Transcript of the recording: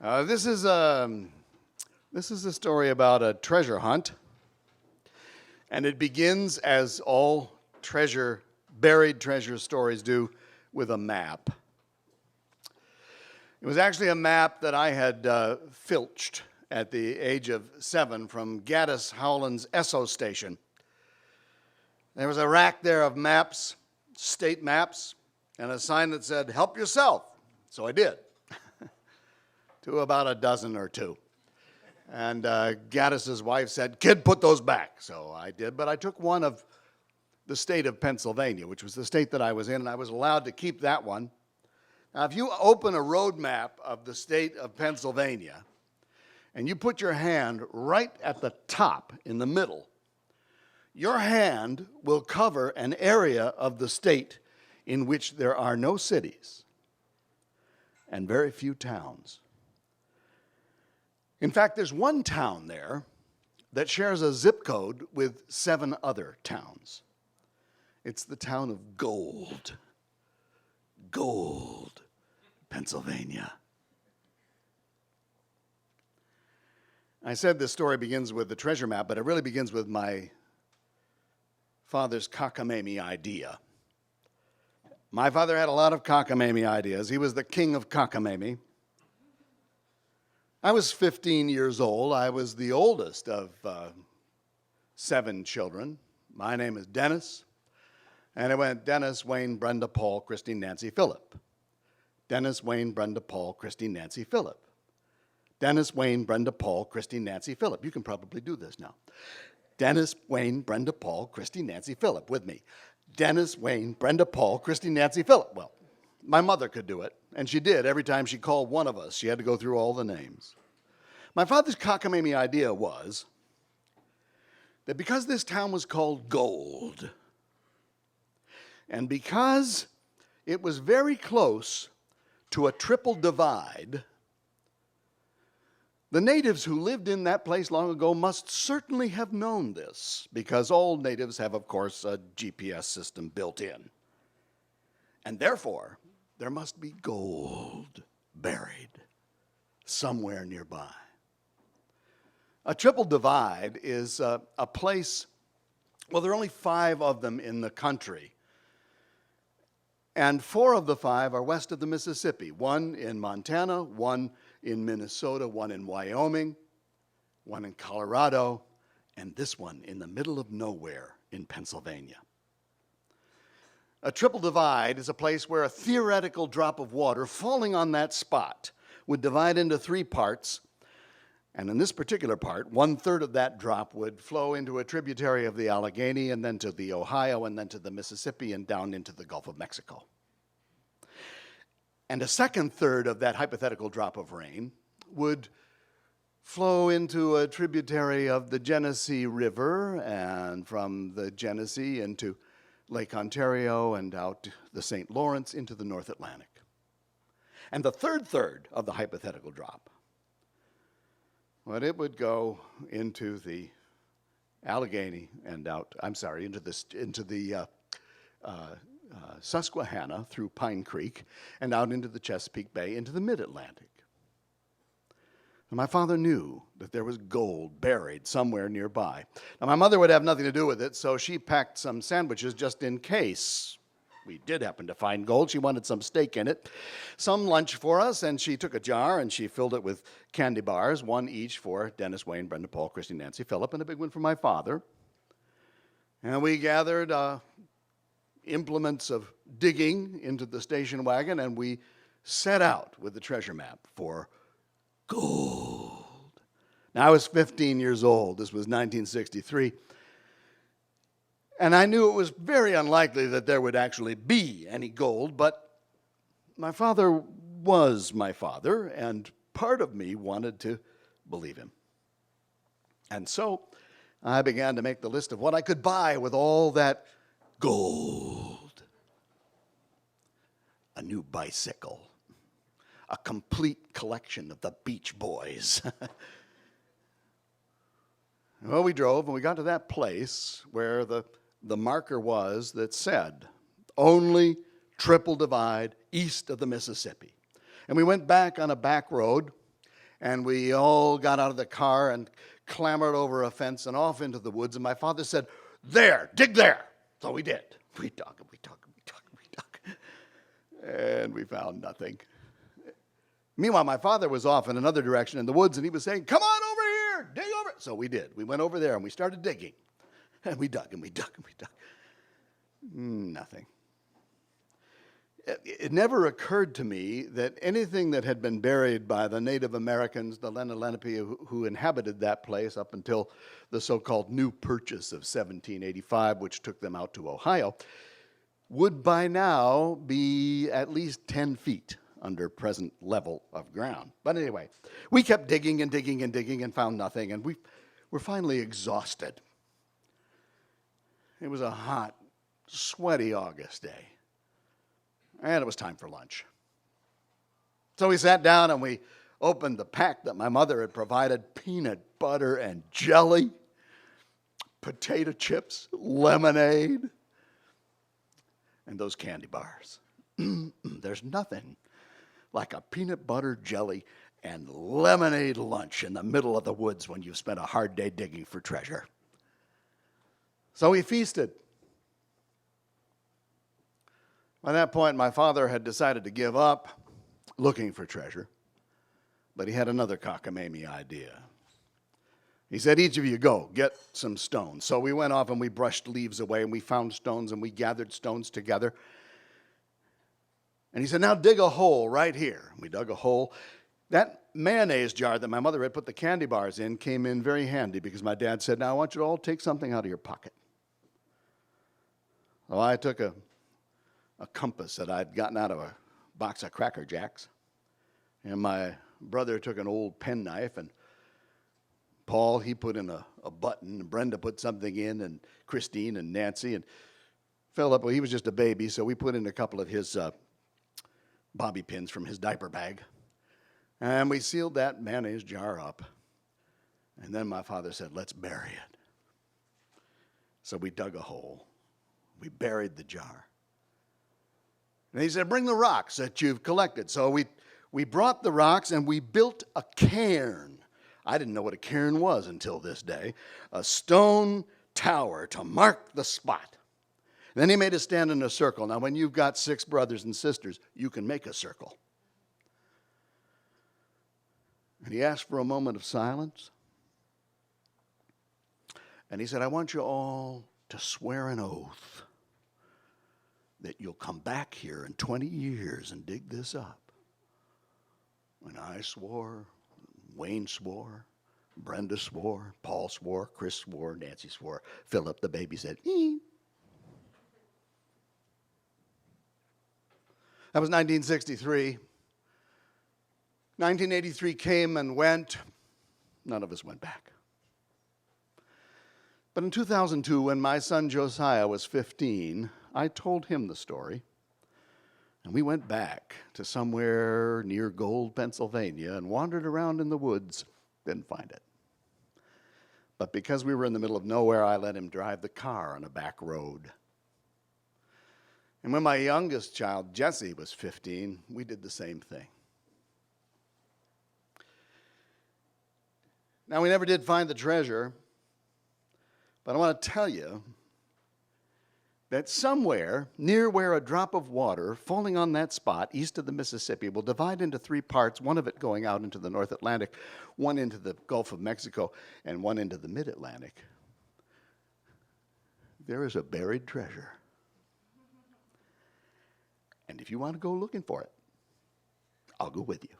This is a story about a treasure hunt, and it begins as all buried treasure stories do, with a map. It was actually a map that I had filched at the age of 7 from Gaddis Howland's Esso station. There was a rack there of maps, state maps, and a sign that said, "Help yourself." So I did, to about a dozen or two. And Gaddis's wife said, "Kid, put those back." So I did, but I took one of the state of Pennsylvania, which was the state that I was in, and I was allowed to keep that one. Now, if you open a road map of the state of Pennsylvania, and you put your hand right at the top in the middle, your hand will cover an area of the state in which there are no cities and very few towns. In fact, there's one town there that shares a zip code with 7 other towns. It's the town of Gold, Pennsylvania. I said this story begins with the treasure map, but it really begins with my father's cockamamie idea. My father had a lot of cockamamie ideas. He was the king of cockamamie. I was 15 years old. I was the oldest of 7 children. My name is Dennis. And it went Dennis, Wayne, Brenda, Paul, Christine, Nancy, Philip. Dennis, Wayne, Brenda, Paul, Christine, Nancy, Philip. Dennis, Wayne, Brenda, Paul, Christine, Nancy, Philip. You can probably do this now. Dennis, Wayne, Brenda, Paul, Christine, Nancy, Philip. With me. Dennis, Wayne, Brenda, Paul, Christine, Nancy, Philip. Well, my mother could do it, and she did. Every time she called one of us, she had to go through all the names. My father's cockamamie idea was that because this town was called Gold, and because it was very close to a triple divide, the natives who lived in that place long ago must certainly have known this, because all natives have, of course, a GPS system built in. And therefore, there must be gold buried somewhere nearby. A triple divide is a place, well, there are only 5 of them in the country. And 4 of the 5 are west of the Mississippi. 1 in Montana, 1 in Minnesota, 1 in Wyoming, 1 in Colorado, and this one in the middle of nowhere in Pennsylvania. A triple divide is a place where a theoretical drop of water falling on that spot would divide into 3 parts, and in this particular part, 1/3 of that drop would flow into a tributary of the Allegheny, and then to the Ohio, and then to the Mississippi, and down into the Gulf of Mexico. And a second third of that hypothetical drop of rain would flow into a tributary of the Genesee River, and from the Genesee into Lake Ontario and out the St. Lawrence into the North Atlantic. And the third of the hypothetical drop, well, it would go into the Allegheny and out, into the Susquehanna through Pine Creek and out into the Chesapeake Bay into the mid-Atlantic. And my father knew that there was gold buried somewhere nearby. Now, my mother would have nothing to do with it, so she packed some sandwiches just in case we did happen to find gold. She wanted some steak in it, some lunch for us, and she took a jar and she filled it with candy bars, 1 each for Dennis, Wayne, Brenda, Paul, Christine, Nancy, Philip, and a big one for my father. And we gathered implements of digging into the station wagon, and we set out with the treasure map for gold. Now, I was 15 years old. This was 1963. And I knew it was very unlikely that there would actually be any gold, but my father was my father, and part of me wanted to believe him. And so I began to make the list of what I could buy with all that gold. A new bicycle, a complete collection of the Beach Boys. Well, we drove, and we got to that place where the marker was that said, only triple divide east of the Mississippi. And we went back on a back road And we all got out of the car and clambered over a fence and off into the woods. And my father said, "There, dig there." So we did. We dug and we dug and we dug and we dug. And we found nothing. Meanwhile, my father was off in another direction in the woods, and he was saying, "Come on over here, dig over." So we did. We went over there and we started digging. And we dug and we dug and we dug. Nothing. It never occurred to me that anything that had been buried by the Native Americans, the Lenape, who inhabited that place up until the so-called New Purchase of 1785, which took them out to Ohio, would by now be at least 10 feet under present level of ground. But anyway, we kept digging and digging and digging and found nothing, and we were finally exhausted. It was a hot, sweaty August day. And it was time for lunch. So we sat down and we opened the pack that my mother had provided: peanut butter and jelly, potato chips, lemonade, and those candy bars. There's nothing like a peanut butter, jelly, and lemonade lunch in the middle of the woods when you've spent a hard day digging for treasure. So we feasted. By that point, my father had decided to give up looking for treasure, but he had another cockamamie idea. He said, "Each of you go, get some stones." So we went off and we brushed leaves away and we found stones and we gathered stones together. And he said, "Now dig a hole right here." We dug a hole. That mayonnaise jar that my mother had put the candy bars in came in very handy because my dad said, "Now I want you to all take something out of your pocket." So I took a compass that I'd gotten out of a box of Cracker Jacks. And my brother took an old penknife, and Paul, he put in a button, and Brenda put something in, and Christine and Nancy, and Philip, well, he was just a baby, so we put in a couple of his bobby pins from his diaper bag. And we sealed that mayonnaise jar up. And then my father said, "Let's bury it." So we dug a hole. We buried the jar. And he said, "Bring the rocks that you've collected." So we brought the rocks and we built a cairn. I didn't know what a cairn was until this day. A stone tower to mark the spot. And then he made us stand in a circle. Now, when you've got 6 brothers and sisters, you can make a circle. And he asked for a moment of silence. And he said, "I want you all to swear an oath that you'll come back here in 20 years and dig this up." And I swore, Wayne swore, Brenda swore, Paul swore, Chris swore, Nancy swore. Philip, the baby, said, "Ee." That was 1963. 1983 came and went. None of us went back. But in 2002, when my son Josiah was 15, I told him the story, and we went back to somewhere near Gold, Pennsylvania, and wandered around in the woods. Didn't find it. But because we were in the middle of nowhere, I let him drive the car on a back road. And when my youngest child, Jesse, was 15, we did the same thing. Now, we never did find the treasure, but I want to tell you that somewhere near where a drop of water falling on that spot east of the Mississippi will divide into 3 parts, one of it going out into the North Atlantic, one into the Gulf of Mexico, and one into the Mid-Atlantic, there is a buried treasure. And if you want to go looking for it, I'll go with you.